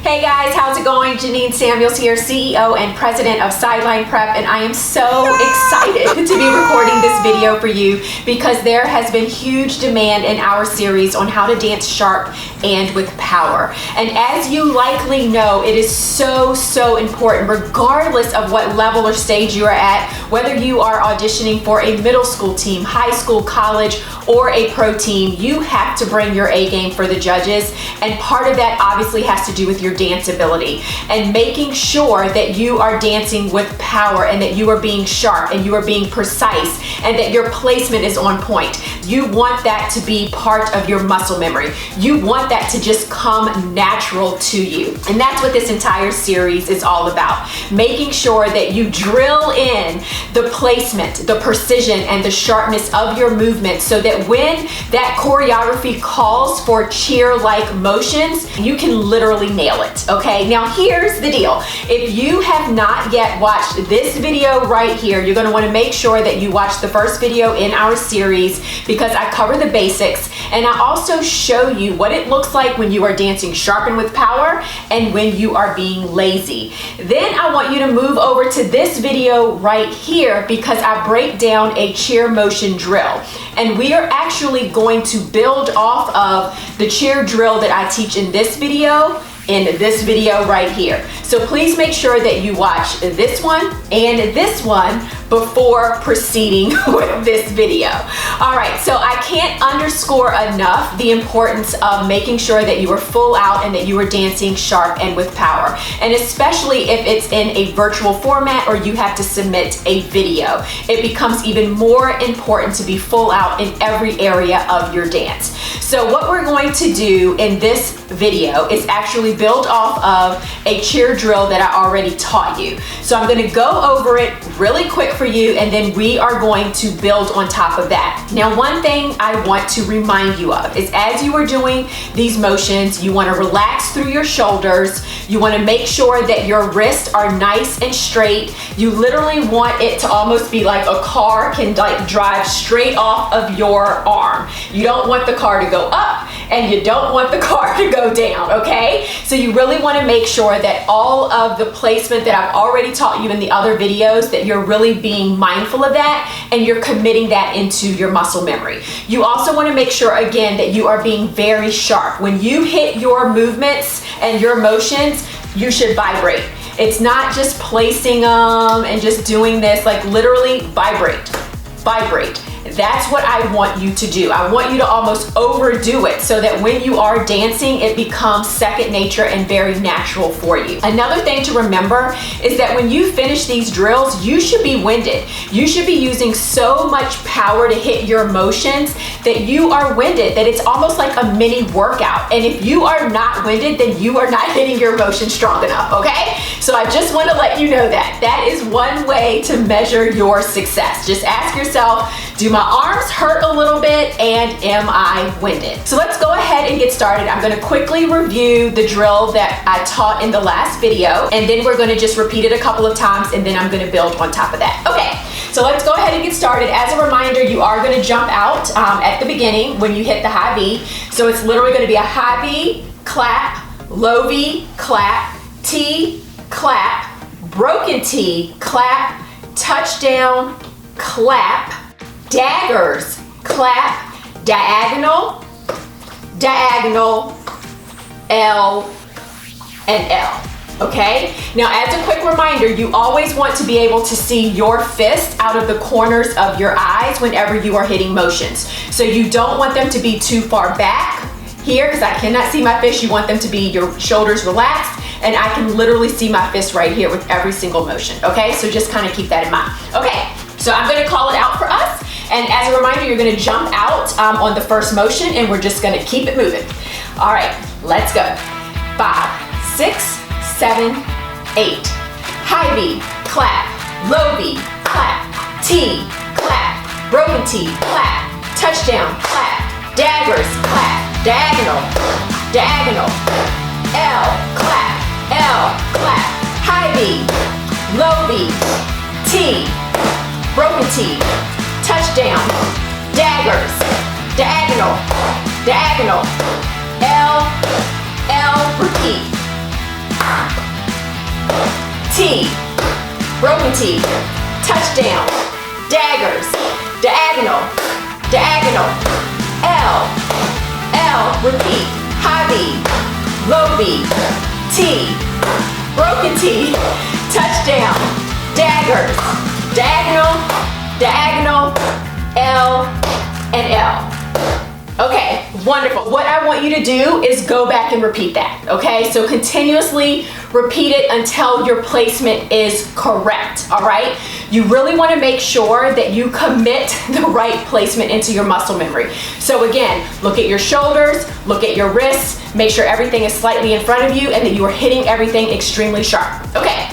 Hey guys, how's it going? Janine Samuels here, CEO and President of Sideline Prep, and I am so excited to be recording this video for you because there has been huge demand in our series on how to dance sharp and with power. And as you likely know, it is so important, regardless of what level or stage you are at, whether you are auditioning for a middle school team, high school, college, or a pro team, you have to bring your A game for the judges. And part of that obviously has to do with your dance ability and making sure that you are dancing with power and that you are being sharp and you are being precise and that your placement is on point. You want that to be part of your muscle memory. You want that to just come natural to you. And that's what this entire series is all about. Making sure that you drill in the placement, the precision, and the sharpness of your movement so that when that choreography calls for cheer-like motions, you can literally nail it, okay? Now here's the deal. If you have not yet watched this video right here, you're gonna wanna make sure that you watch the first video in our series because I cover the basics and I also show you what it looks like when you are dancing sharp and with power and when you are being lazy. Then I want you to move over to this video right here because I break down a cheer motion drill. And we are actually going to build off of the cheer drill that I teach in this video right here. So please make sure that you watch this one and this one before proceeding with this video. All right, so I can't underscore enough the importance of making sure that you are full out and that you are dancing sharp and with power. And especially if it's in a virtual format or you have to submit a video, it becomes even more important to be full out in every area of your dance. So what we're going to do in this video is actually build off of a cheer drill that I already taught you. So I'm going to go over it really quick for you and then we are going to build on top of that. Now one thing I want to remind you of is as you are doing these motions, you want to relax through your shoulders. You want to make sure that your wrists are nice and straight. You literally want it to almost be like a car can like drive straight off of your arm. You don't want the car to go up and you don't want the car to go down, okay? So you really want to make sure that all of the placement that I've already taught you in the other videos, that you're really being mindful of that and you're committing that into your muscle memory. You also want to make sure again that you are being very sharp. When you hit your movements and your motions, you should vibrate. It's not just placing them and just doing this, like literally vibrate. That's what I want you to do. I want you to almost overdo it so that when you are dancing, it becomes second nature and very natural for you. Another thing to remember is that when you finish these drills, you should be winded. You should be using so much power to hit your motions that you are winded, that it's almost like a mini workout. And if you are not winded, then you are not hitting your motion strong enough, okay? So I just want to let you know that. That is one way to measure your success. Just ask yourself, do my arms hurt a little bit and am I winded? So let's go ahead and get started. I'm going to quickly review the drill that I taught in the last video and then we're going to just repeat it a couple of times and then I'm going to build on top of that. Okay, so let's go ahead and get started. As a reminder, you are going to jump out at the beginning when you hit the high V. So it's literally going to be a high V, clap, low V, clap, T, clap, broken T, clap, touchdown, clap, daggers, clap, diagonal, diagonal, L, and L. Okay? Now, as a quick reminder, you always want to be able to see your fist out of the corners of your eyes whenever you are hitting motions. So you don't want them to be too far back here because I cannot see my fist. You want them to be your shoulders relaxed and I can literally see my fist right here with every single motion. Okay? So just kind of keep that in mind. Okay, so I'm going to call it out for us. And as a reminder, you're going to jump out on the first motion and we're just going to keep it moving. All right, let's go. 5, 6, 7, 8. High V, clap, low V, clap, T, clap, broken T, clap, touchdown, clap, daggers, clap, diagonal, diagonal, L, clap, high V, low V, T, broken T, touchdown, daggers, diagonal, diagonal, L, repeat, T, broken T, touchdown, daggers, diagonal, diagonal, L, L, repeat, high V, low V, T, broken T, touchdown, daggers, diagonal, diagonal, L, and L. Okay, wonderful. What I want you to do is go back and repeat that, okay? So continuously repeat it until your placement is correct, all right? You really want to make sure that you commit the right placement into your muscle memory. So again, look at your shoulders, look at your wrists, make sure everything is slightly in front of you and that you are hitting everything extremely sharp. Okay,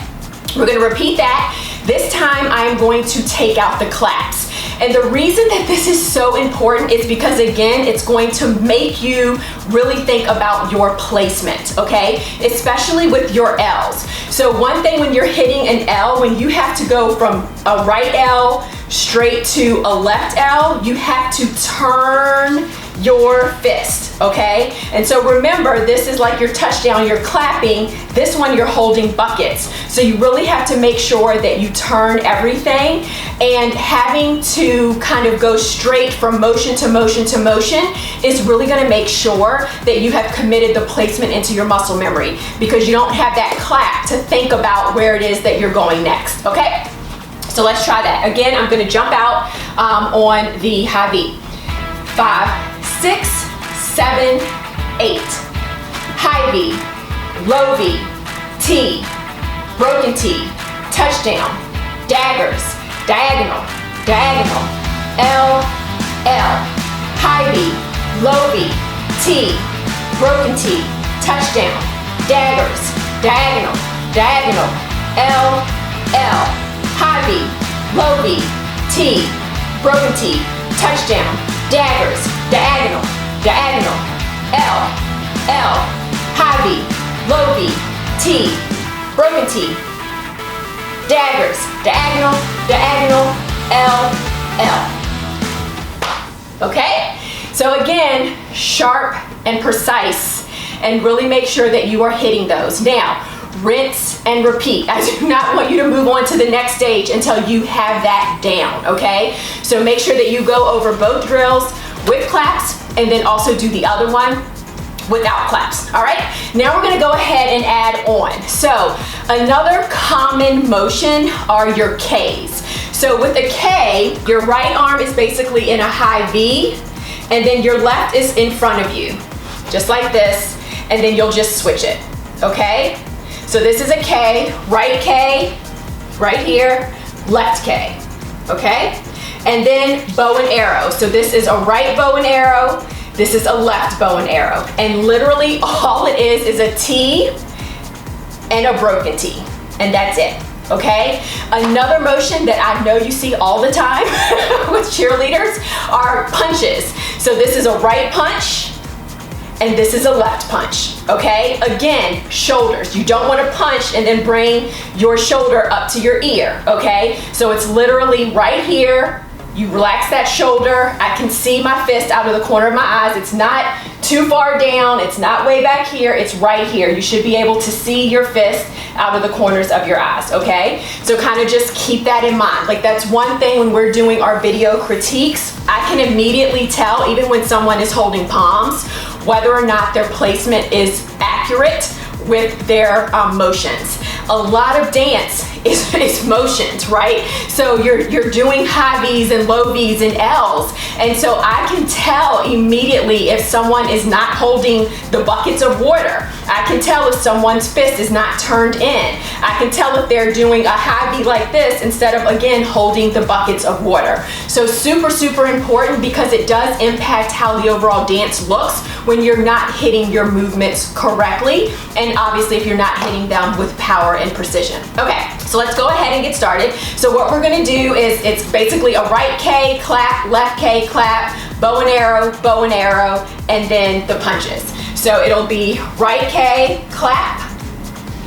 we're going to repeat that. This time I am going to take out the claps. And the reason that this is so important is because, again, it's going to make you really think about your placement, okay? Especially with your L's. So one thing when you're hitting an L, when you have to go from a right L straight to a left L, you have to turn your fist, okay? And so remember, this is like your touchdown, you're clapping. This one, you're holding buckets. So you really have to make sure that you turn everything, and having to kind of go straight from motion to motion to motion is really gonna make sure that you have committed the placement into your muscle memory, because you don't have that clap to think about where it is that you're going next, okay? So let's try that. Again, I'm gonna jump out on the high V. 5, 6, 7, 8. High V, low V, T, broken T, touchdown, daggers, diagonal, diagonal, L, L. High V, low V, T, broken T, touchdown, daggers, diagonal, diagonal, L, L. High V, low V, T, broken T, touchdown, daggers, diagonal, diagonal, L, L, high V, low V, T, broken T, daggers, diagonal, diagonal, L, L. Okay? So again, sharp and precise, and really make sure that you are hitting those. Now, rinse and repeat. I do not want you to move on to the next stage until you have that down, okay? So make sure that you go over both drills with claps, and then also do the other one without claps, all right? Now we're gonna go ahead and add on. So another common motion are your Ks. So with a K, your right arm is basically in a high V, and then your left is in front of you, just like this, and then you'll just switch it, okay? So this is a K right here, left K, okay? And then bow and arrow. So this is a right bow and arrow, this is a left bow and arrow. And literally all it is a T and a broken T, and that's it, okay? Another motion that I know you see all the time with cheerleaders are punches. So this is a right punch, and this is a left punch, okay? Again, shoulders. You don't want to punch and then bring your shoulder up to your ear, okay? So it's literally right here. You relax that shoulder. I can see my fist out of the corner of my eyes. It's not too far down. It's not way back here. It's right here. You should be able to see your fist out of the corners of your eyes, okay? So kind of just keep that in mind. Like, that's one thing when we're doing our video critiques, I can immediately tell, even when someone is holding palms, whether or not their placement is accurate with their motions. A lot of dance is motions, right? So you're doing high V's and low V's and L's, and so I can tell immediately if someone is not holding the buckets of water. I can tell if someone's fist is not turned in. I can tell if they're doing a high V like this instead of, again, holding the buckets of water. So super, super important, because it does impact how the overall dance looks when you're not hitting your movements correctly, and obviously if you're not hitting them with power and precision. Okay, so let's go ahead and get started. So what we're gonna do is, it's basically a right K, clap, left K, clap, bow and arrow, and then the punches. So it'll be right K, clap,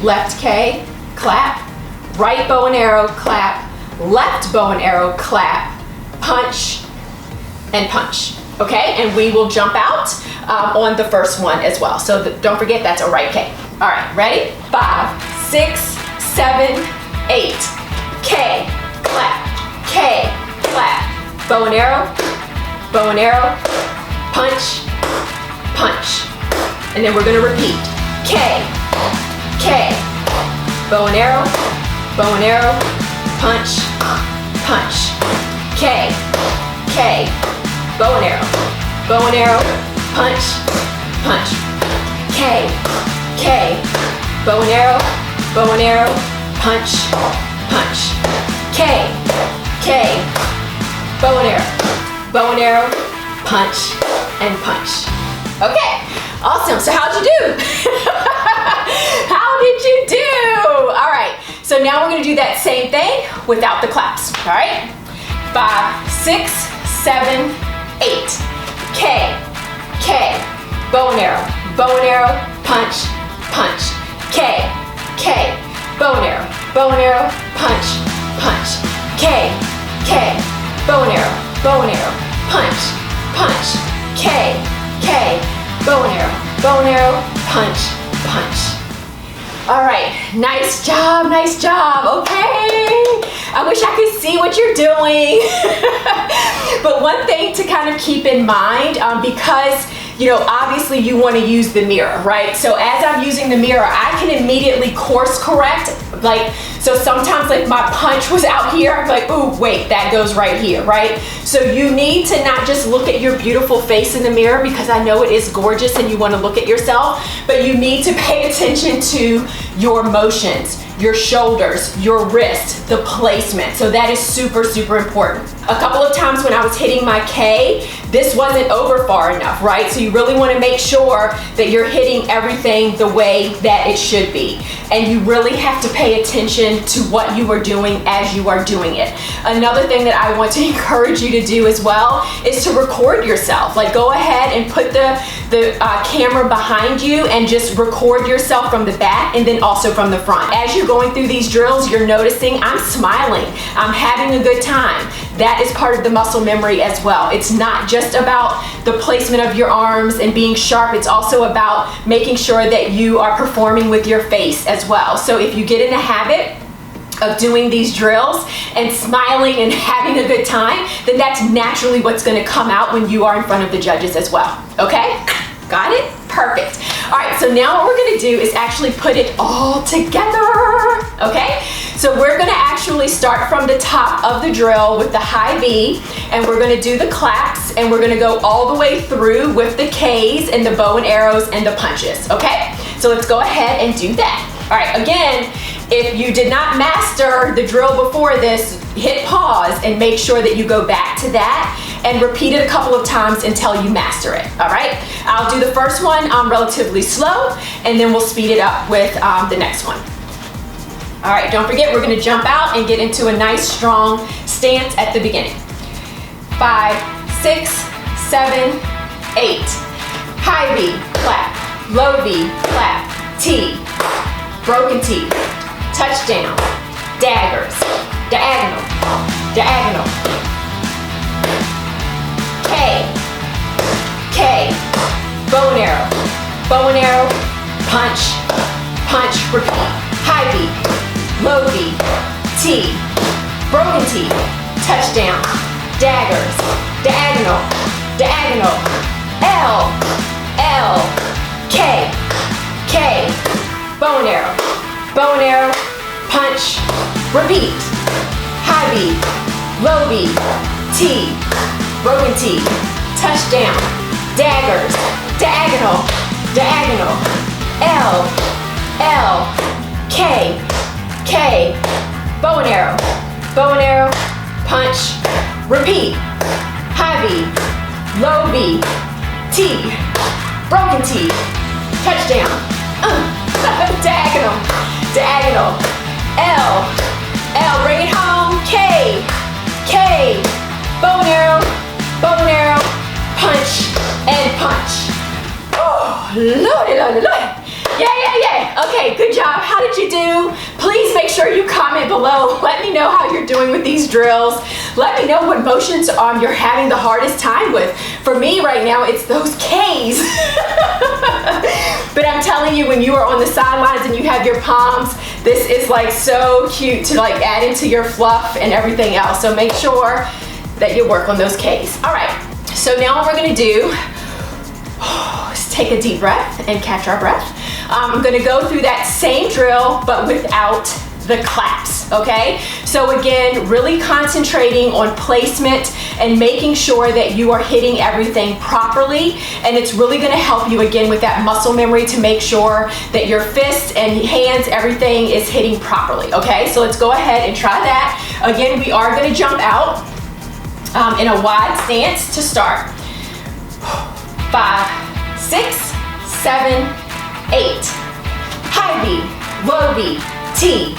left K, clap, right bow and arrow, clap, left bow and arrow, clap, punch, and punch. Okay, and we will jump out on the first one as well. So don't forget, that's a right K. All right, ready? 5, 6, 7, 8. K, clap, K, clap. Bow and arrow, punch, punch. And then we're gonna repeat. K, K, bow and arrow, punch, punch. K, K, bow and arrow, punch, punch. K, K, bow and arrow, punch, punch. K, K, bow and arrow, punch, and punch. Okay, awesome. So how'd you do? How did you do? All right, so now we're gonna do that same thing without the claps, all right? 5, 6, 7, 8. K, K, bow and arrow, punch, punch. K, K, bow and arrow, punch, punch. K, K, bow and arrow, punch, punch. K, K, bow and arrow, punch, punch. All right, nice job, okay. I wish I could see what you're doing. But one thing to kind of keep in mind, because obviously you want to use the mirror, right? So as I'm using the mirror, I can immediately course correct. So sometimes my punch was out here, I'm like, ooh, wait, that goes right here, right? So you need to not just look at your beautiful face in the mirror, because I know it is gorgeous and you want to look at yourself, but you need to pay attention to your motions, your shoulders, your wrist, the placement. So that is super, super important. A couple of times when I was hitting my K, this wasn't over far enough, right? So you really want to make sure that you're hitting everything the way that it should be. And you really have to pay attention to what you are doing as you are doing it. Another thing that I want to encourage you to do as well is to record yourself. Go ahead and put the camera behind you and just record yourself from the back and then also from the front. As you're going through these drills, you're noticing I'm smiling, I'm having a good time. That is part of the muscle memory as well. It's not just about the placement of your arms and being sharp, it's also about making sure that you are performing with your face as well. So if you get in the habit of doing these drills and smiling and having a good time, then that's naturally what's going to come out when you are in front of the judges as well. Okay? Got it? Perfect. All right, so now what we're going to do is actually put it all together. Okay? So we're going to actually start from the top of the drill with the high V, and we're going to do the claps, and we're going to go all the way through with the Ks and the bow and arrows and the punches. Okay? So let's go ahead and do that. All right, again, if you did not master the drill before this, hit pause and make sure that you go back to that and repeat it a couple of times until you master it, all right? I'll do the first one relatively slow, and then we'll speed it up with the next one. All right, don't forget, we're gonna jump out and get into a nice, strong stance at the beginning. 5, 6, 7, 8. High V, clap. Low V, clap. T, broken T. Touchdown, daggers, diagonal, diagonal. K, K, bow and arrow, punch, punch, repeat. High V, low V, T, broken T, touchdown, daggers, diagonal, diagonal. L, L, K, K, bow and arrow, punch, repeat. High V, low V, T, broken T, touchdown, daggers, diagonal, diagonal. L, L, K, K, bow and arrow, punch, repeat. High V, low V, T, broken T, touchdown, diagonal, diagonal. L, L, bring it home. K, K, bow and arrow, punch, and punch. Oh, lordy, lordy, lordy. Yeah. Okay, good job. How did you do? Please make sure you comment below. Let me know how you're doing with these drills. Let me know what motions you're having the hardest time with. For me right now, it's those Ks. But I'm telling you, when you are on the sidelines and you have your palms This is like so cute to like add into your fluff and everything else. So make sure that you work on those Ks. All right, so now what we're gonna do is take a deep breath and catch our breath. I'm gonna go through that same drill, but without the claps, okay? So again, really concentrating on placement and making sure that you are hitting everything properly, and it's really gonna help you again with that muscle memory to make sure that your fists and hands, everything is hitting properly, okay? So let's go ahead and try that. Again, we are gonna jump out in a wide stance to start. 5, 6, 7, 8. High V, low V, T,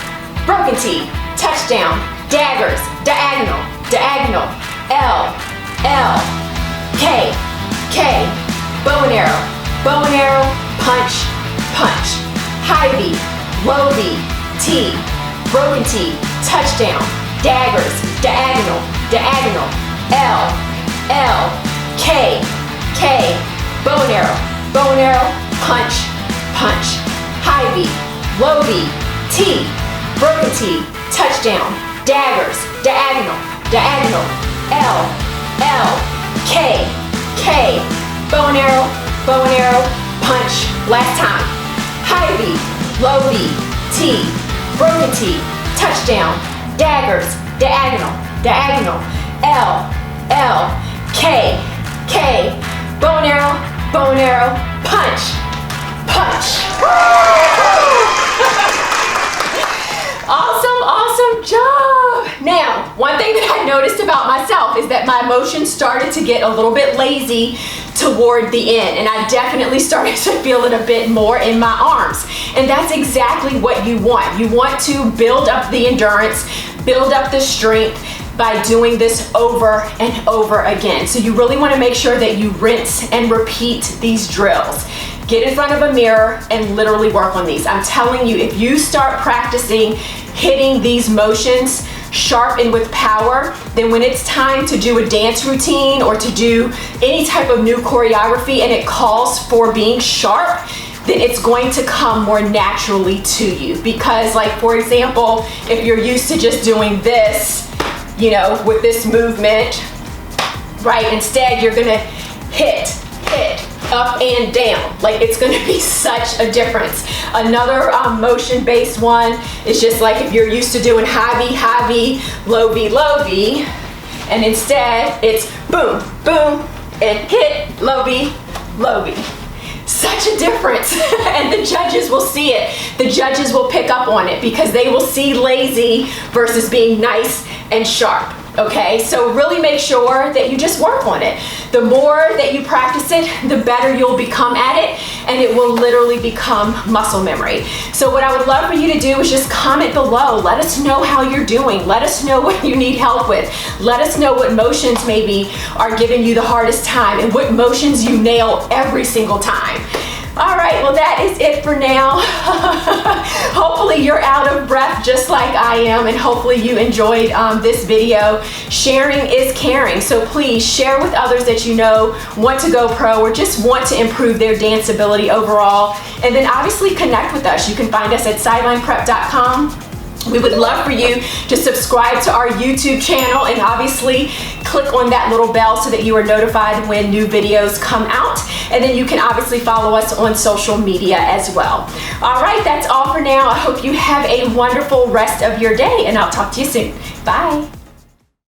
broken T, touchdown, daggers, diagonal, diagonal, L, L, K, K, bow and arrow, punch, punch. High V, low V, T, broken T, touchdown, daggers, diagonal, diagonal, L, L, K, K, bow and arrow, punch, punch. High V, low V, T, broken T, touchdown, daggers, diagonal, diagonal, L, L, K, K, bow and arrow, punch. Last time. High V, low V, T, broken T, touchdown, daggers, diagonal, diagonal, L, L, K, K, bow and arrow, punch, punch. Awesome job. Now, one thing that I noticed about myself is that my motion started to get a little bit lazy toward the end, and I definitely started to feel it a bit more in my arms. And that's exactly what you want. You want to build up the endurance, build up the strength by doing this over and over again. So you really want to make sure that you rinse and repeat these drills. Get in front of a mirror and literally work on these. I'm telling you, if you start practicing hitting these motions sharp and with power, then when it's time to do a dance routine or to do any type of new choreography and it calls for being sharp, then it's going to come more naturally to you. Because like, for example, if you're used to just doing this, you know, with this movement, right? Instead, you're gonna hit, up and down. Like, it's gonna be such a difference. Another motion-based one is just like if you're used to doing high V, low V, and instead it's boom, boom, and hit, low V. Such a difference. And the judges will see it. The judges will pick up on it because they will see lazy versus being nice and sharp. Okay, so really make sure that you just work on it. The more that you practice it, the better you'll become at it, and it will literally become muscle memory. So what I would love for you to do is just comment below. Let us know how you're doing. Let us know what you need help with. Let us know what motions maybe are giving you the hardest time and what motions you nail every single time. All right, well, that is it for now. Hopefully you're out of breath just like I am, and hopefully you enjoyed this video. Sharing is caring, so please share with others that you know want to go pro or just want to improve their dance ability overall. And then obviously connect with us. You can find us at sidelineprep.com. We would love for you to subscribe to our YouTube channel and obviously click on that little bell so that you are notified when new videos come out. And then you can obviously follow us on social media as well. All right, that's all for now. I hope you have a wonderful rest of your day, and I'll talk to you soon. Bye.